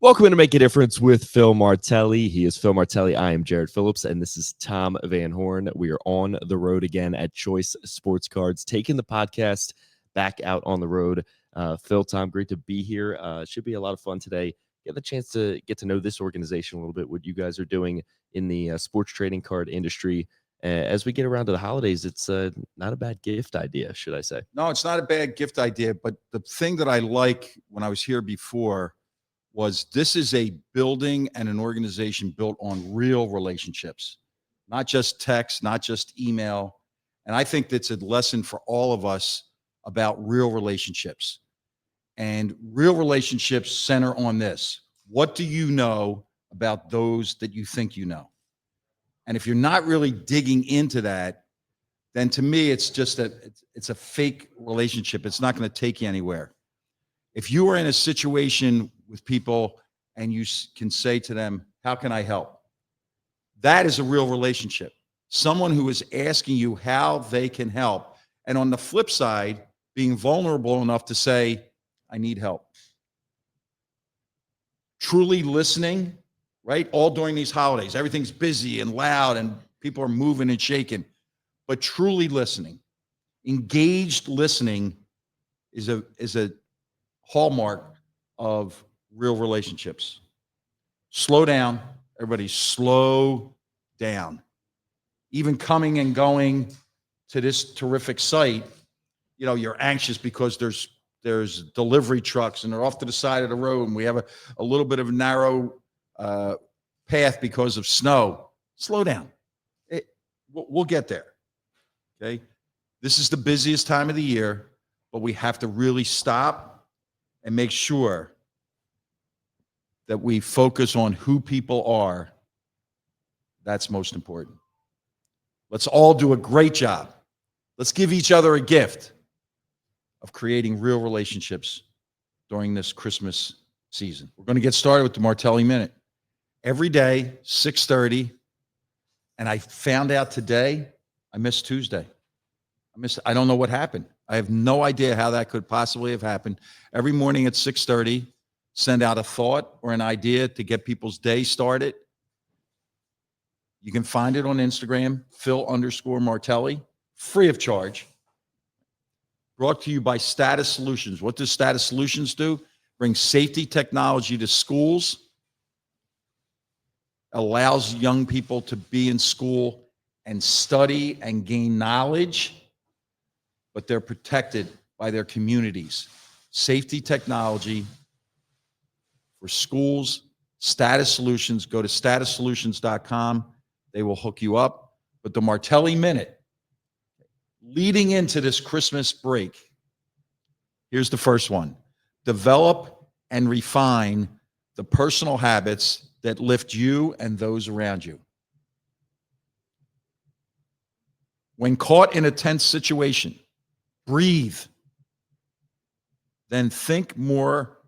Welcome to Make a Difference with Phil Martelli. He is Phil Martelli. I am Jared Phillips, and this is Tom Van Horn. We are on the road again at Choice Sports Cards, taking the podcast back out on the road. Phil, Tom, great to be here. Should be a lot of fun today. Get the chance to get to know this organization a little bit, what you guys are doing in the sports trading card industry. As we get around to the holidays, it's not a bad gift idea, should I say? No, it's not a bad gift idea, but the thing that I like when I was here before was this is a building and an organization built on real relationships, not just text, not just email. And I think that's a lesson for all of us about real relationships. And real relationships center on this. What do you know about those that you think you know? And if you're not really digging into that, then to me, it's just it's a fake relationship. It's not going to take you anywhere. If you are in a situation with people and you can say to them, how can I help? That is a real relationship. Someone who is asking you how they can help. And on the flip side, being vulnerable enough to say, I need help. Truly listening, right? All during these holidays, everything's busy and loud and people are moving and shaking, but truly listening, engaged listening is a hallmark of real relationships. Slow down. Everybody slow down. Even coming and going to this terrific site, you know, you're anxious because there's delivery trucks and they're off to the side of the road and we have a little bit of a narrow path because of snow. Slow down. We'll get there. Okay. This is the busiest time of the year, but we have to really stop and make sure that we focus on who people are. That's most important. Let's all do a great job. Let's give each other a gift of creating real relationships during this Christmas season. We're going to get started with the Martelli Minute. Every day, 6:30, and I found out today I missed Tuesday. I don't know what happened. I have no idea how that could possibly have happened. Every morning at 6:30, send out a thought or an idea to get people's day started. You can find it on Instagram, Phil_Martelli, free of charge. Brought to you by Status Solutions. What does Status Solutions do? Bring safety technology to schools, allows young people to be in school and study and gain knowledge, but they're protected by their communities. Safety technology for schools, Status Solutions. Go to statussolutions.com. They will hook you up. But the Martelli Minute, leading into this Christmas break, here's the first one. Develop and refine the personal habits that lift you and those around you. When caught in a tense situation, breathe. Then think more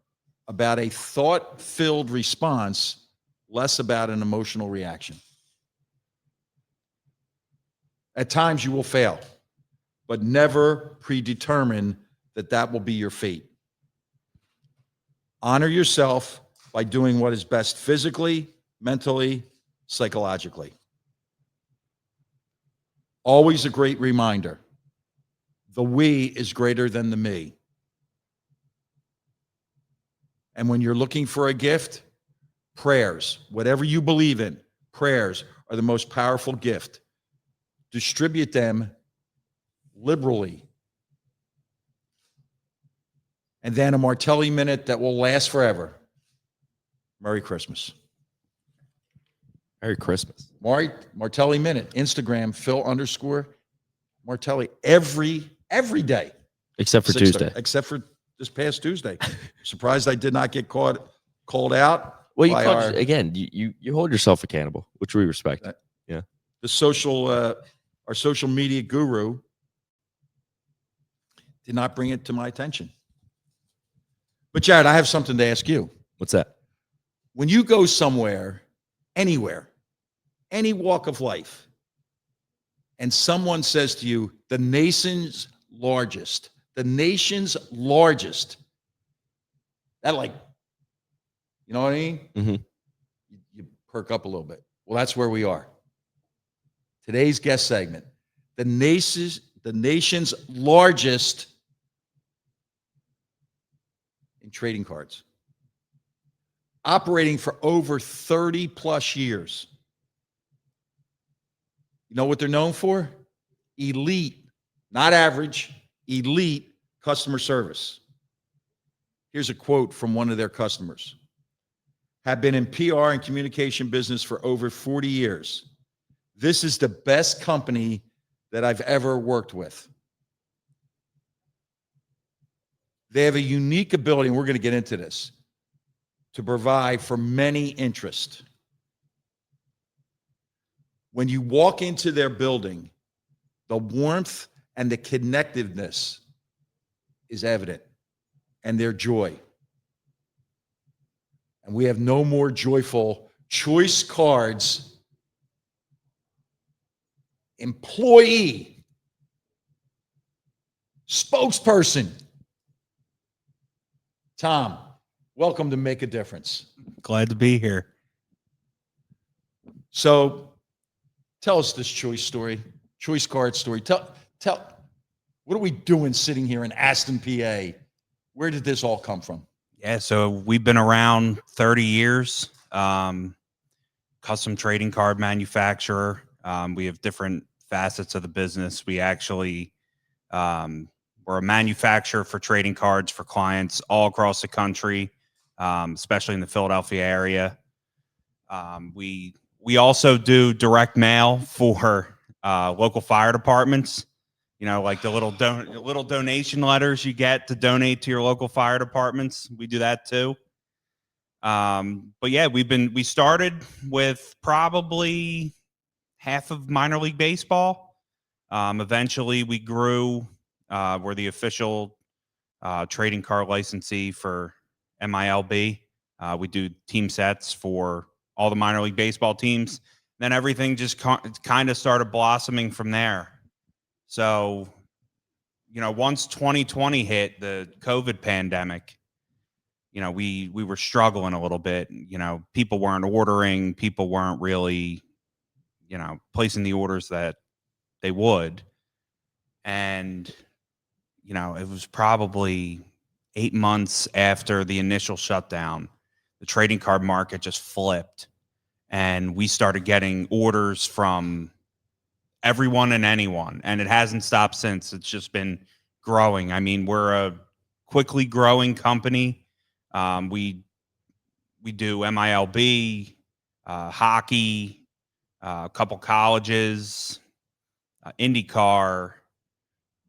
about a thought-filled response, less about an emotional reaction. At times you will fail, but never predetermine that will be your fate. Honor yourself by doing what is best physically, mentally, psychologically. Always a great reminder. The we is greater than the me. And when you're looking for a gift, prayers, whatever you believe in, prayers are the most powerful gift. Distribute them liberally. And then a Martelli Minute that will last forever. Merry Christmas. Merry Christmas. Martelli Minute, Instagram, Phil_Martelli, every day. Except for Tuesday. Except for this past Tuesday. Surprised I did not get called out. Well, you hold yourself accountable, which we respect. Yeah. Our social media guru did not bring it to my attention. But Jared, I have something to ask you. What's that? When you go somewhere, anywhere, any walk of life, and someone says to you, the nation's largest, that like You know what I mean? Mm-hmm. You perk up a little bit. Well, that's where we are. Today's guest segment, the nation's largest in trading cards, operating for over 30 plus years. You know what they're known for? Elite, not average, elite customer service. Here's a quote from one of their customers. Have been in PR and communication business for over 40 years. This is the best company that I've ever worked with. They have a unique ability, and we're going to get into this, to provide for many interests. When you walk into their building, the warmth and the connectiveness is evident, and their joy. And we have no more joyful Choice Cards employee, spokesperson. Tom, welcome to Make a Difference. Glad to be here. So tell us this choice card story. Tell, what are we doing sitting here in Aston, PA? Where did this all come from? Yeah, so we've been around 30 years, custom trading card manufacturer. We have different facets of the business. We actually, we're a manufacturer for trading cards for clients all across the country, especially in the Philadelphia area. We also do direct mail for local fire departments. You know, like the little donation letters you get to donate to your local fire departments. We do that too. But yeah, we started with probably half of minor league baseball. Eventually we grew. We're the official trading card licensee for MILB. We do team sets for all the minor league baseball teams. Then everything just kind of started blossoming from there. So, you know, once 2020 hit, the COVID pandemic, you know, we were struggling a little bit. You know, people weren't ordering, people weren't really, you know, placing the orders that they would. And, you know, it was probably 8 months after the initial shutdown, the trading card market just flipped. And we started getting orders from everyone and anyone, and it hasn't stopped since. It's just been growing. I mean, we're a quickly growing company. We do MILB, hockey, a couple colleges, IndyCar,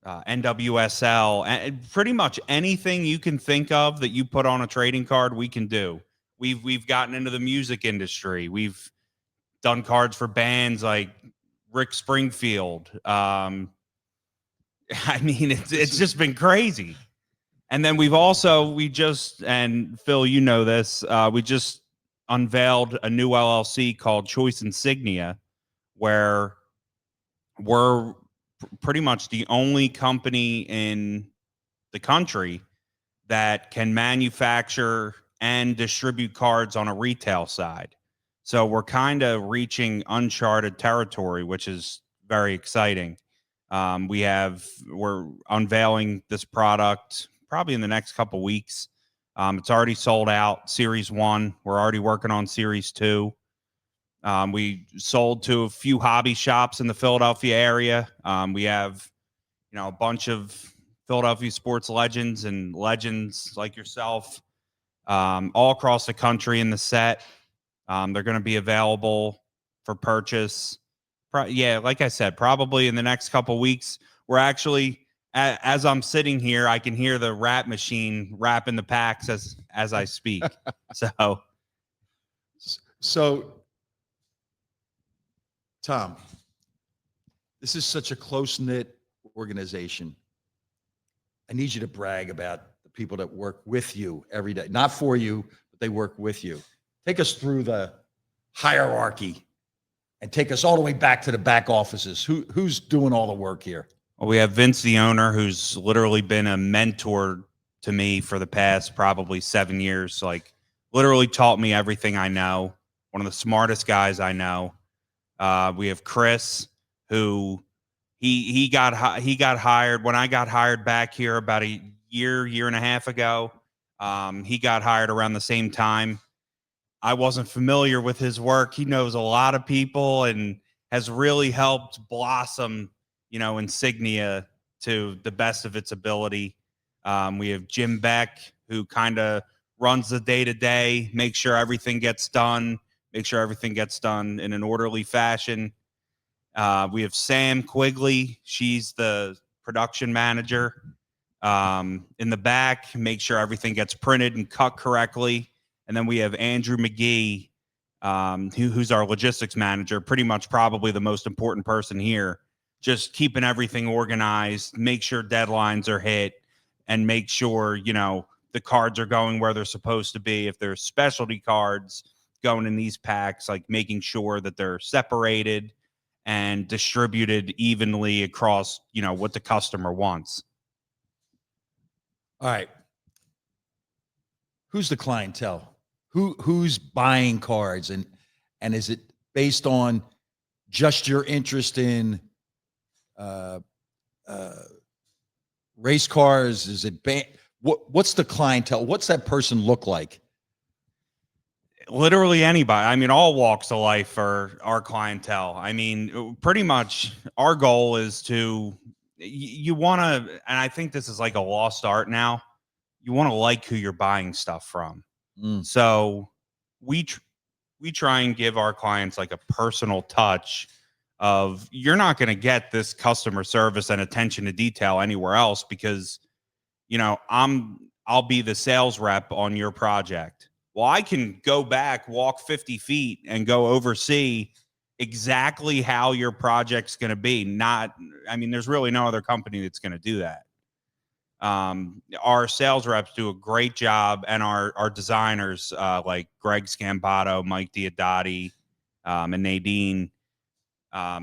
NWSL, and pretty much anything you can think of that you put on a trading card, we can do. We've gotten into the music industry. We've done cards for bands like Rick Springfield. I mean, it's just been crazy. And then we just, and Phil, you know this, we just unveiled a new LLC called Choice Insignia, where we're pretty much the only company in the country that can manufacture and distribute cards on a retail side. So we're kind of reaching uncharted territory, which is very exciting. We're unveiling this product probably in the next couple weeks. It's already sold out, Series 1. We're already working on Series 2. We sold to a few hobby shops in the Philadelphia area. We have, you know, a bunch of Philadelphia sports legends and legends like yourself all across the country in the set. They're going to be available for purchase. Yeah, like I said, probably in the next couple weeks. We're actually, as I'm sitting here, I can hear the rap machine wrapping the packs as I speak. So, Tom, this is such a close-knit organization. I need you to brag about the people that work with you every day. Not for you, but they work with you. Take us through the hierarchy and take us all the way back to the back offices. Who's doing all the work here? Well, we have Vince, the owner, who's literally been a mentor to me for the past probably 7 years, like literally taught me everything I know. One of the smartest guys I know. We have Chris, who he got hired when I got hired back here about a year and a half ago. He got hired around the same time. I wasn't familiar with his work. He knows a lot of people and has really helped blossom, Insignia to the best of its ability. We have Jim Beck, who kind of runs the day to day, make sure everything gets done in an orderly fashion. We have Sam Quigley. She's the production manager. In the back, make sure everything gets printed and cut correctly. And then we have Andrew McGee, who's our logistics manager, pretty much probably the most important person here, just keeping everything organized, make sure deadlines are hit, and make sure, the cards are going where they're supposed to be. If there's specialty cards going in these packs, like making sure that they're separated and distributed evenly across, what the customer wants. All right. Who's the clientele? Who's buying cards, and is it based on just your interest in race cars? Is it what's the clientele? What's that person look like? Literally anybody. I mean, all walks of life are our clientele. I mean, pretty much our goal is to you want to, and I think this is like a lost art now. You want to like who you're buying stuff from. So we try and give our clients like a personal touch of, you're not going to get this customer service and attention to detail anywhere else, because, I'll be the sales rep on your project. Well, I can go back, walk 50 feet and go oversee exactly how your project's going to be. There's really no other company that's going to do that. Our sales reps do a great job, and our designers, like Greg Scambato, Mike Diodati, and Nadine,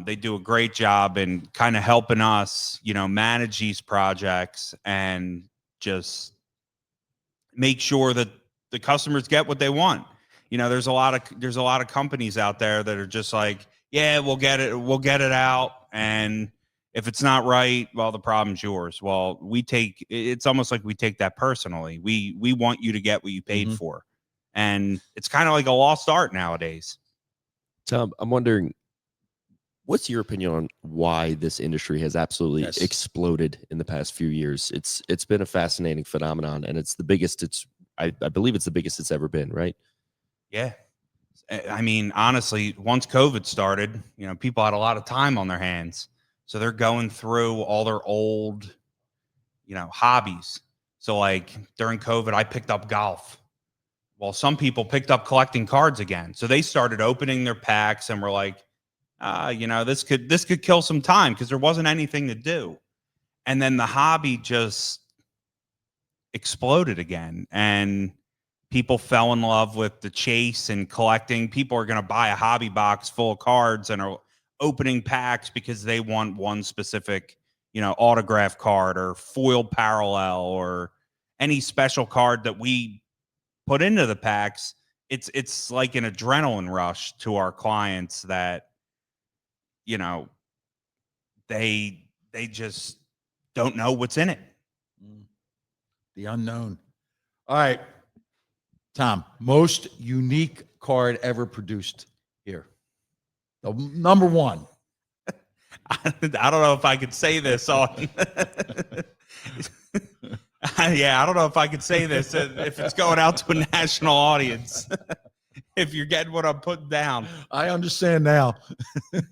they do a great job in kind of helping us, manage these projects and just make sure that the customers get what they want. There's a lot of companies out there that are just like, yeah, we'll get it out, and if it's not right, well, the problem's yours. Well, it's almost like we take that personally. We want you to get what you paid for. And it's kind of like a lost art nowadays. Tom, I'm wondering, what's your opinion on why this industry has absolutely exploded in the past few years? It's been a fascinating phenomenon, and it's the biggest I believe it's the biggest it's ever been, right? Yeah. I mean, honestly, once COVID started, people had a lot of time on their hands. So they're going through all their old, hobbies. So like during COVID, I picked up golf. Well, some people picked up collecting cards again. So they started opening their packs and were like, this could kill some time, because there wasn't anything to do. And then the hobby just exploded again. And people fell in love with the chase and collecting. People are going to buy a hobby box full of cards and are opening packs because they want one specific, autograph card or foil parallel or any special card that we put into the packs. It's like an adrenaline rush to our clients that, they just don't know what's in it. The unknown. All right, Tom, most unique card ever produced here. The number one. I don't know if I could say this on. Yeah, I don't know if I could say this if it's going out to a national audience. If you're getting what I'm putting down. I understand now.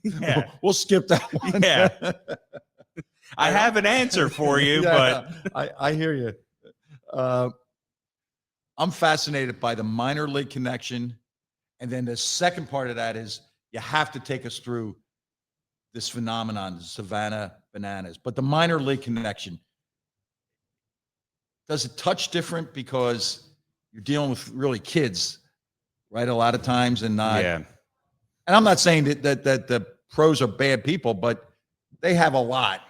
Yeah. We'll skip that one. Yeah. I have an answer for you, but I hear you. I'm fascinated by the minor league connection. And then the second part of that is, you have to take us through this phenomenon, the Savannah Bananas. But the minor league connection, does it touch different because you're dealing with really kids, right? A lot of times, and not. Yeah. And I'm not saying that the pros are bad people, but they have a lot.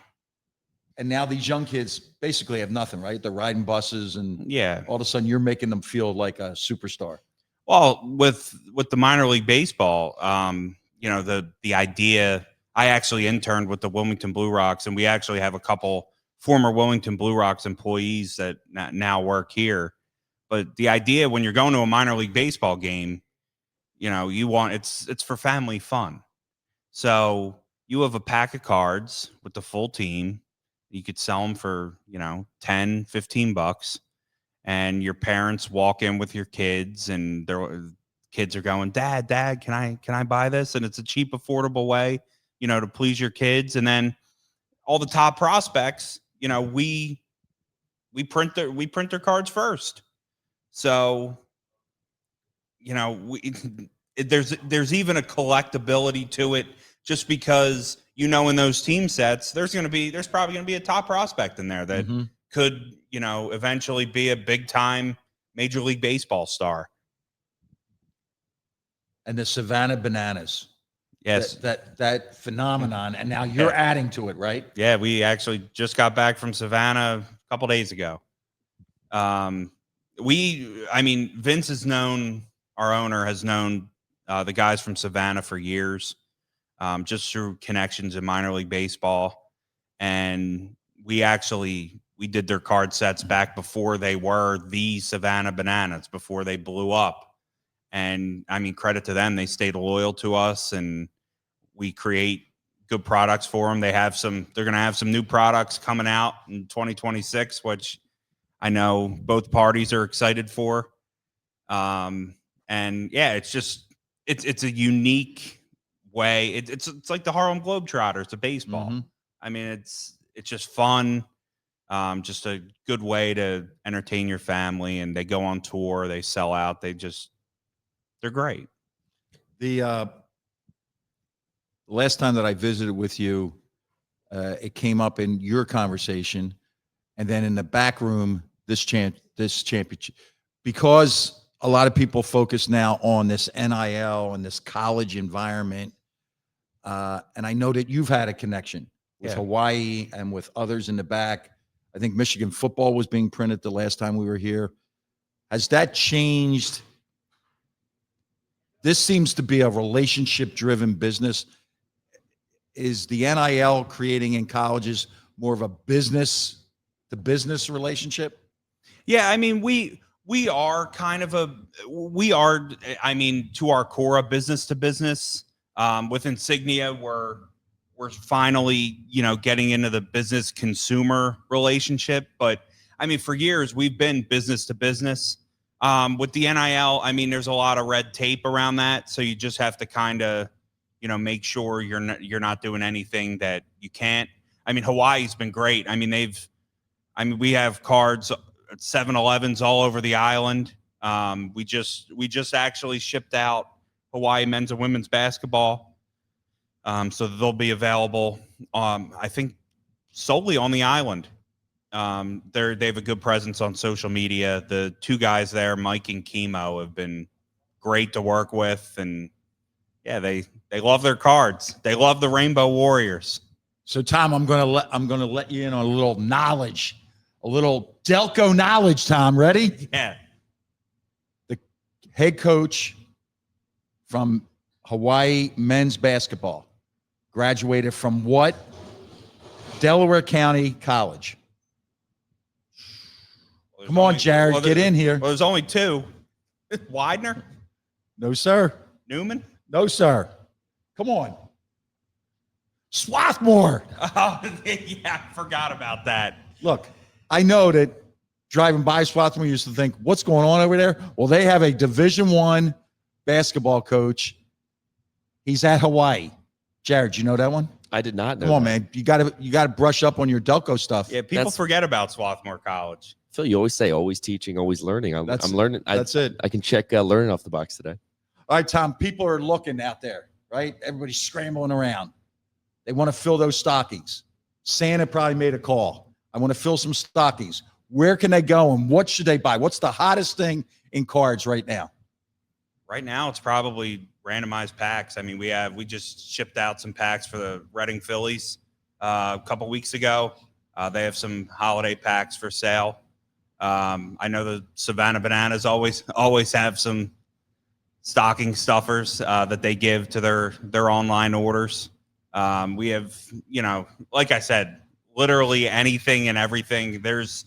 And now these young kids basically have nothing, right? They're riding buses, and yeah, all of a sudden you're making them feel like a superstar. Well, with the minor league baseball, the idea. I actually interned with the Wilmington Blue Rocks, and we actually have a couple former Wilmington Blue Rocks employees that now work here. But the idea when you're going to a minor league baseball game, you want it's for family fun. So you have a pack of cards with the full team. You could sell them for, 10, 15 bucks. And your parents walk in with your kids and their kids are going, Dad, can I buy this? And it's a cheap, affordable way, to please your kids. And then all the top prospects, we print their cards first. So, there's even a collectability to it, just because in those team sets there's probably going to be a top prospect in there that could eventually be a big time Major League Baseball star. And the Savannah Bananas, yes, that phenomenon, and now you're adding to it, right? Yeah, we actually just got back from Savannah a couple days ago. Vince has known, our owner has known the guys from Savannah for years, just through connections in minor league baseball. And we did their card sets back before they were the Savannah Bananas, before they blew up. And credit to them, they stayed loyal to us, and we create good products for them. They're going to have some new products coming out in 2026, which I know both parties are excited for. And yeah, it's a unique way. It's like the Harlem Globetrotters of baseball. It's just fun. Just a good way to entertain your family, and they go on tour, they sell out. They're great. The last time that I visited with you, it came up in your conversation, and then in the back room, this championship, because a lot of people focus now on this NIL and this college environment. And I know that you've had a connection with Hawaii and with others in the back. I think Michigan football was being printed the last time we were here. Has that changed? This seems to be a relationship-driven business. Is the NIL creating in colleges more of a business-to-business relationship? Yeah, we are to our core, a business-to-business. With Insignia, we're finally, getting into the business consumer relationship. But for years we've been business to business. With the NIL, there's a lot of red tape around that. So you just have to kind of, make sure you're not doing anything that you can't. Hawaii's been great. We have cards at 7-Elevens all over the island. We just actually shipped out Hawaii men's and women's basketball. So they'll be available, I think, solely on the island. They have a good presence on social media. The two guys there, Mike and Chemo, have been great to work with, and yeah, they love their cards. They love the Rainbow Warriors. So, Tom, I'm gonna let you in on a little knowledge, a little Delco knowledge. Tom, ready? Yeah. The head coach from Hawaii men's basketball graduated from what Delaware County College? Come on, Jared, get in here. Well, there's only two. Widener? No, sir. Newman? No, sir. Come on. Swarthmore. Oh, yeah, I forgot about that. Look, I know that driving by Swarthmore, you used to think, what's going on over there? Well, they have a Division I basketball coach. He's at Hawaii. Jared, you know that one? I did not know. Come on, man. You gotta brush up on your Delco stuff. Yeah, people forget about Swarthmore College. Phil, you always say always teaching, always learning. I'm learning. That's it. I can check learning off the box today. All right, Tom, people are looking out there, right? Everybody's scrambling around. They want to fill those stockings. Santa probably made a call. I want to fill some stockings. Where can they go and what should they buy? What's the hottest thing in cards right now? Right now, it's probably randomized packs. We just shipped out some packs for the Reading Phillies a couple weeks ago. They have some holiday packs for sale. I know the Savannah Bananas always have some stocking stuffers that they give to their online orders. We have, like I said, literally anything and everything. There's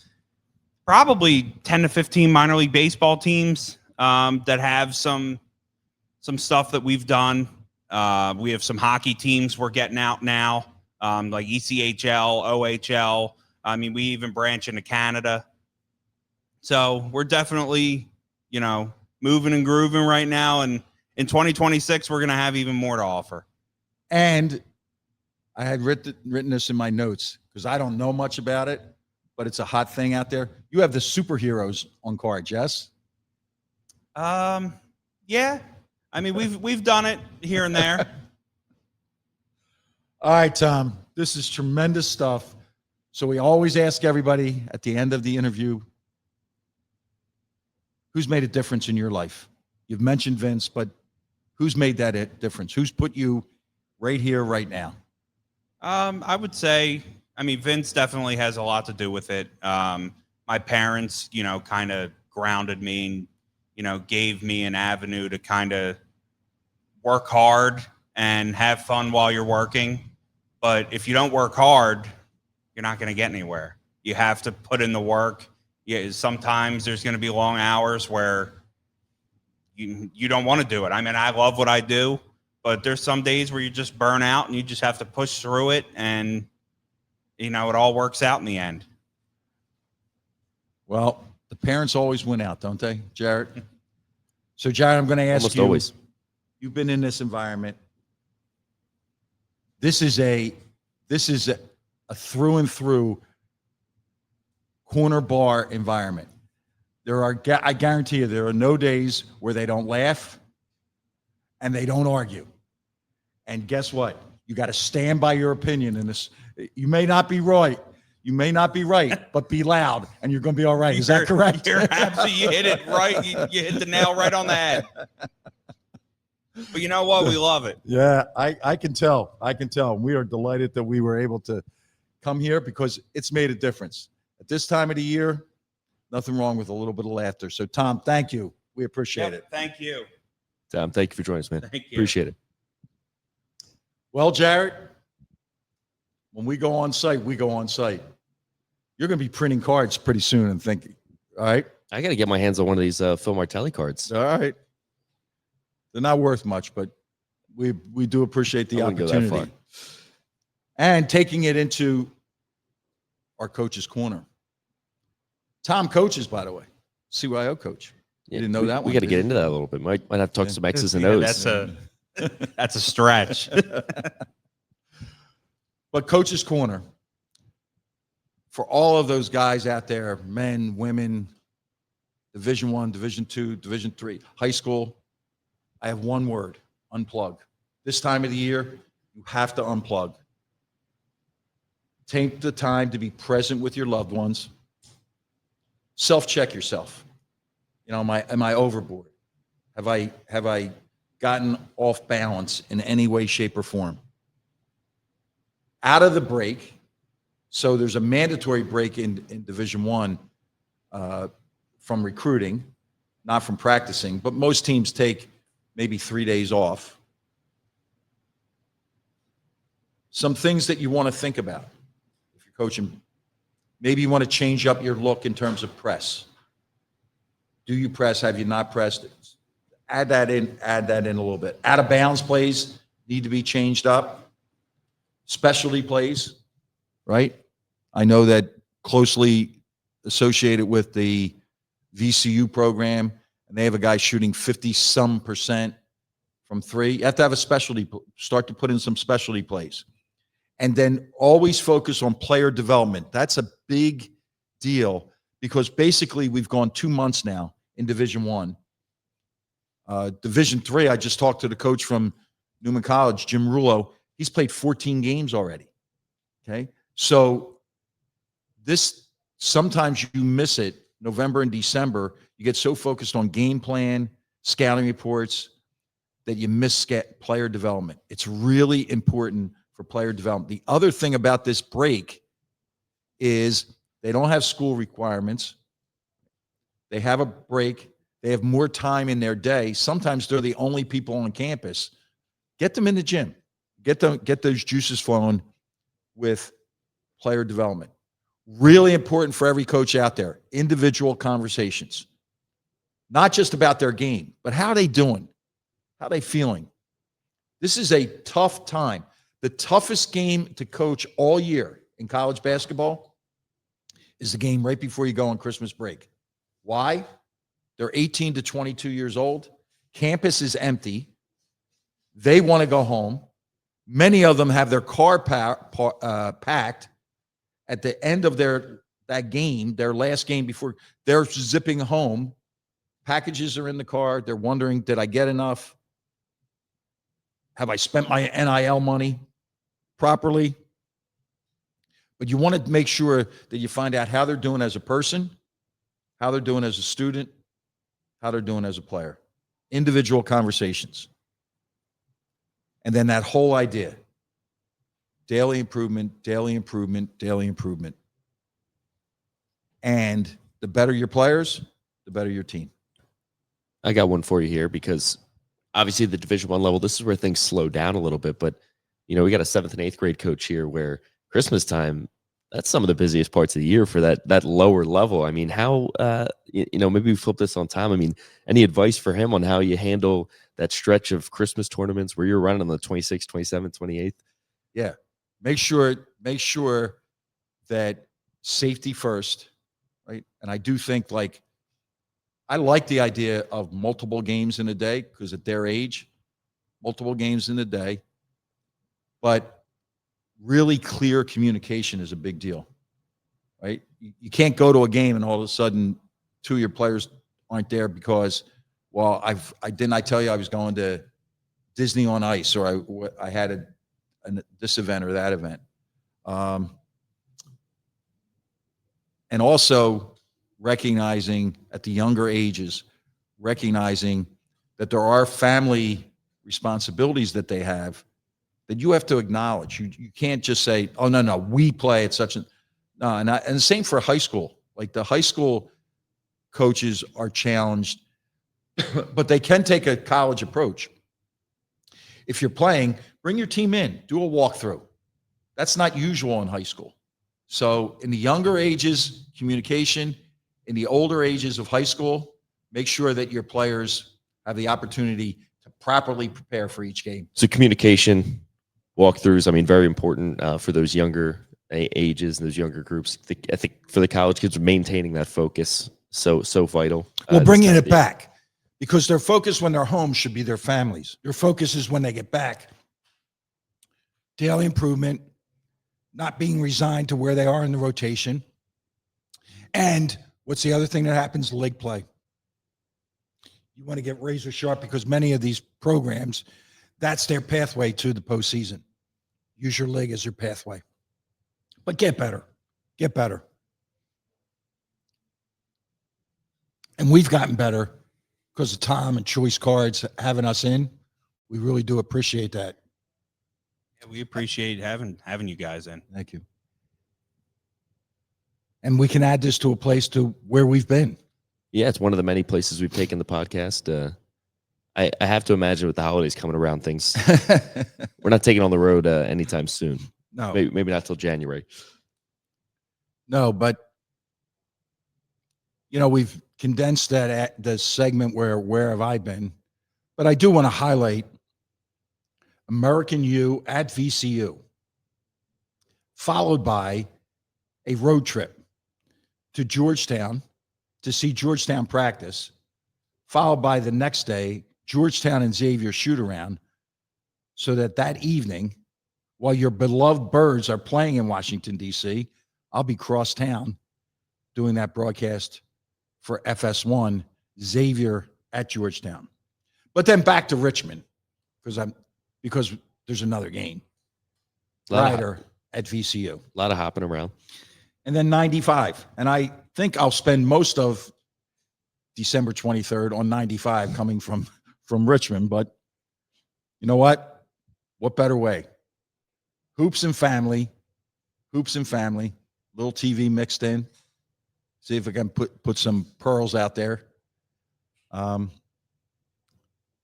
probably 10 to 15 minor league baseball teams that have some stuff that we've done. We have some hockey teams we're getting out now, like ECHL, OHL. I mean, we even branch into Canada. So we're definitely, moving and grooving right now. And in 2026, we're going to have even more to offer. And I had written this in my notes because I don't know much about it, but it's a hot thing out there. You have the superheroes on cards, yes? Yeah. I mean, we've done it here and there. All right, Tom, this is tremendous stuff. So we always ask everybody at the end of the interview, who's made a difference in your life? You've mentioned Vince, but who's made that difference? Who's put you right here, right now? I would say, Vince definitely has a lot to do with it. My parents, kind of grounded me and, gave me an avenue to kind of work hard and have fun while you're working. But if you don't work hard, you're not going to get anywhere. You have to put in the work. Yeah, sometimes there's going to be long hours where you don't want to do it. I mean, I love what I do, but there's some days where you just burn out and you just have to push through it, and it all works out in the end. Well, the parents always win out, don't they, Jared? So, Jared, I'm going to ask Almost you. always. You've been in this environment. This is a through and through corner bar environment. I guarantee you, there are no days where they don't laugh and they don't argue. And guess what? You got to stand by your opinion in this. You may not be right. You may not be right, but be loud, and you're going to be all right. Is that correct? You're absolutely, you hit it right. You hit the nail right on the head. But you know what? We love it. Yeah, I can tell. I can tell. We are delighted that we were able to come here because it's made a difference. At this time of the year, nothing wrong with a little bit of laughter. So, Tom, thank you. We appreciate it. Thank you. Tom, thank you for joining us, man. Thank you. Appreciate it. Well, Jared, when we go on site, we go on site. You're going to be printing cards pretty soon and thinking, all right? I got to get my hands on one of these Phil Martelli cards. All right. They're not worth much, but we do appreciate the I wouldn't go that opportunity. far. And taking it into our coach's corner. Tom coaches, by the way, CYO coach. Yeah, You didn't know that one. We got to did get you? into that a little bit. Might have to talk Yeah. some X's and Yeah, O's. that's a stretch. But coach's corner, for all of those guys out there, men, women, Division I, Division II, Division III, high school, I have one word: unplug. This time of the year, you have to unplug. Take the time to be present with your loved ones. Self-check yourself. Am I overboard? Have I gotten off balance in any way, shape, or form? Out of the break, so there's a mandatory break in Division I from recruiting, not from practicing, but most teams take maybe 3 days off. Some things that you want to think about if you're coaching. Maybe you want to change up your look in terms of press. Do you press? Have you not pressed? Add that in a little bit. Out of bounds plays need to be changed up. Specialty plays, right? I know that closely associated with the VCU program, and they have a guy shooting 50-some% from three. You have to have a specialty, start to put in some specialty plays. And then always focus on player development. That's a big deal because basically we've gone 2 months now in Division I. Division III, I just talked to the coach from Newman College, Jim Rulo. He's played 14 games already. Okay. So sometimes you miss it, November and December. You get so focused on game plan, scouting reports, that you miss player development. It's really important for player development. The other thing about this break is they don't have school requirements. They have a break. They have more time in their day. Sometimes they're the only people on campus. Get them in the gym. Get those juices flowing with player development. Really important for every coach out there. Individual conversations. Not just about their game, but how they doing? How they feeling? This is a tough time. The toughest game to coach all year in college basketball is the game right before you go on Christmas break. Why? They're 18 to 22 years old. Campus is empty. They want to go home. Many of them have their car packed at the end of that game, their last game before they're zipping home. Packages are in the car. They're wondering, did I get enough? Have I spent my NIL money properly? But you want to make sure that you find out how they're doing as a person, how they're doing as a student, how they're doing as a player. Individual conversations. And then that whole idea, daily improvement, daily improvement, daily improvement. And the better your players, the better your team. I got one for you here because obviously the Division I level, this is where things slow down a little bit. But, you know, we got a 7th and 8th grade coach here where Christmas time, that's some of the busiest parts of the year for that lower level. I mean, how, maybe we flip this on Tom. I mean, any advice for him on how you handle that stretch of Christmas tournaments where you're running on the 26th, 27th, 28th? Yeah. Make sure that safety first, right? And I do think I like the idea of multiple games in a day because at their age, multiple games in a day. But really clear communication is a big deal, right? You can't go to a game and all of a sudden 2 of your players aren't there because, well, I didn't tell you I was going to Disney on Ice or I had this event or that event. And also recognizing at the younger ages, recognizing that there are family responsibilities that they have that you have to acknowledge. You can't just say, oh, no, we play at such a, no. And the same for high school. Like the high school coaches are challenged, but they can take a college approach. If you're playing, bring your team in, do a walkthrough. That's not usual in high school. So in the younger ages, communication. In the older ages of high school, make sure that your players have the opportunity to properly prepare for each game. So communication, walkthroughs, I mean, very important for those younger ages and those younger groups. I think for the college kids, maintaining that focus, so vital. Well, bringing it back, because their focus when they're home should be their families. Their focus is when they get back. Daily improvement, not being resigned to where they are in the rotation. And what's the other thing that happens? League play. You want to get razor sharp because many of these programs, that's their pathway to the postseason. Use your league as your pathway. But get better. Get better. And we've gotten better because of Tom and Choice Cards having us in. We really do appreciate that. Yeah, we appreciate having you guys in. Thank you. And we can add this to a place to where we've been. Yeah, it's one of the many places we've taken the podcast. I have to imagine with the holidays coming around, things we're not taking on the road anytime soon. No, Maybe not till January. No, but we've condensed the segment where have I been, but I do want to highlight American U at VCU, followed by a road trip to Georgetown to see Georgetown practice, followed by the next day, Georgetown and Xavier shoot around, so that evening, while your beloved Birds are playing in Washington, D.C., I'll be cross town doing that broadcast for FS1, Xavier at Georgetown. But then back to Richmond, because there's another game. Ryder at VCU. A lot of hopping around. And then 95. And I think I'll spend most of December 23rd on 95 coming from Richmond. But you know what? What better way? Hoops and family, little TV mixed in. See if I can put some pearls out there. And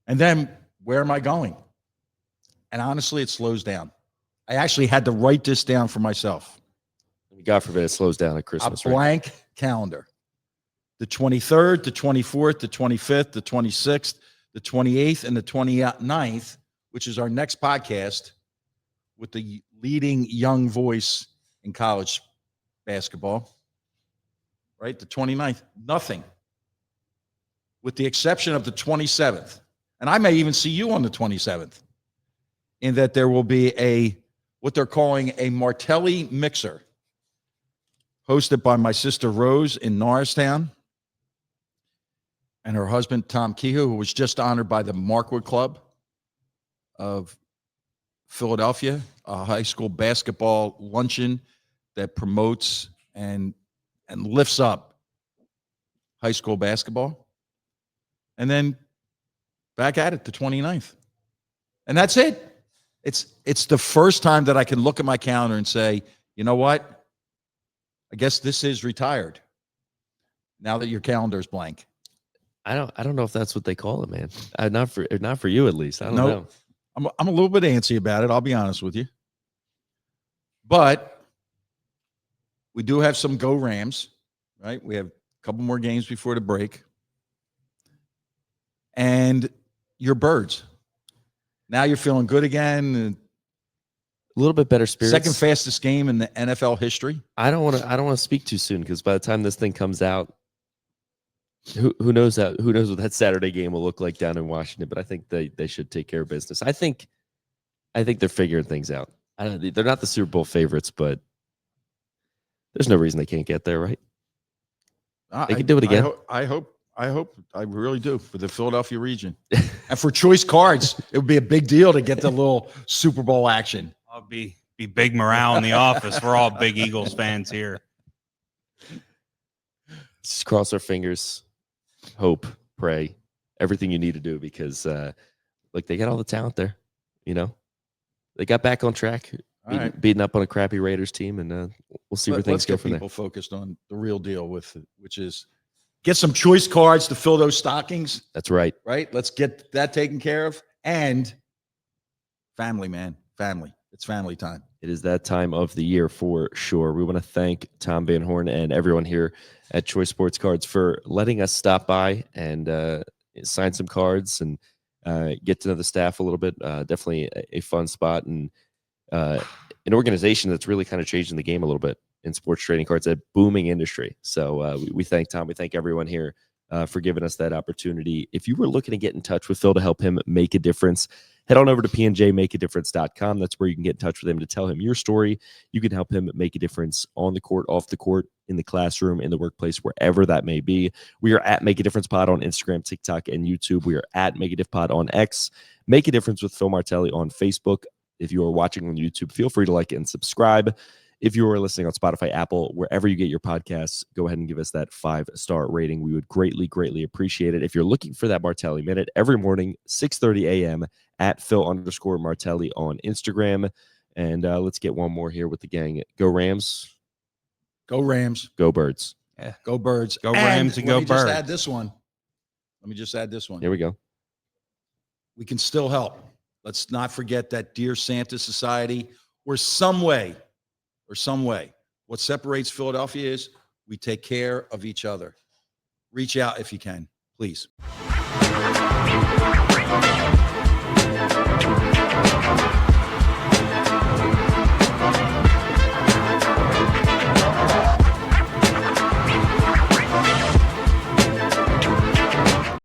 then where am I going? And honestly, it slows down. I actually had to write this down for myself. God forbid it slows down at Christmas. A blank calendar. The 23rd, the 24th, the 25th, the 26th, the 28th, and the 29th, which is our next podcast with the leading young voice in college basketball. Right? The 29th, nothing. With the exception of the 27th. And I may even see you on the 27th. In that there will be what they're calling a Martelli mixer, hosted by my sister Rose in Norristown and her husband Tom Kehoe, who was just honored by the Markwood Club of Philadelphia, a high school basketball luncheon that promotes and lifts up high school basketball. And then back at it the 29th. And that's it. It's the first time that I can look at my calendar and say, you know what? I guess this is retired. Now that your calendar is blank. I don't know if that's what they call it, man. Not for you at least. I don't know. I'm a little bit antsy about it. I'll be honest with you. But we do have some Go Rams, right? We have a couple more games before the break. And your Birds. Now you're feeling good again. A little bit better spirits. Second fastest game in the NFL history. I don't want to speak too soon because by the time this thing comes out, who knows what that Saturday game will look like down in Washington. But I think they should take care of business. I think they're figuring things out. They're not the Super Bowl favorites, but there's no reason they can't get there, right? They can do it again. I hope. I really do, for the Philadelphia region. And for Choice Cards, it would be a big deal to get the little Super Bowl action. I'll be big morale in the office. We're all big Eagles fans here. Just cross our fingers, hope, pray, everything you need to do because, they got all the talent there. You know, they got back on track, beating up on a crappy Raiders team, and we'll see where things go from there. Let's get people focused on the real deal which is get some Choice Cards to fill those stockings. That's right. Right? Let's get that taken care of. And family, man. Family. It's family time. It is that time of the year for sure. We want to thank Tom Van Horn and everyone here at Choice Sports Cards for letting us stop by and sign some cards and get to know the staff a little bit. Definitely a fun spot and an organization that's really kind of changing the game a little bit in sports trading cards, a booming industry. So we thank Tom. We thank everyone here for giving us that opportunity. If you were looking to get in touch with Phil to help him make a difference, head on over to pnjmakeadifference.com. That's where you can get in touch with him to tell him your story. You can help him make a difference on the court, off the court, in the classroom, in the workplace, wherever that may be. We are at Make a Difference Pod on Instagram, TikTok, and YouTube. We are at Make a Diff Pod on X. Make a Difference with Phil Martelli on Facebook. If you are watching on YouTube, feel free to like and subscribe. If you are listening on Spotify, Apple, wherever you get your podcasts, go ahead and give us that 5-star rating. We would greatly, greatly appreciate it. If you're looking for that Martelli Minute, every morning, 6:30 a.m. at Phil_Martelli on Instagram. And let's get one more here with the gang. Go Rams. Go Rams. Go Birds. Yeah. Go Birds. Go Rams and go Birds. Let me just add this one. Here we go. We can still help. Let's not forget that Dear Santa Society or some way. What separates Philadelphia is we take care of each other. Reach out if you can, please.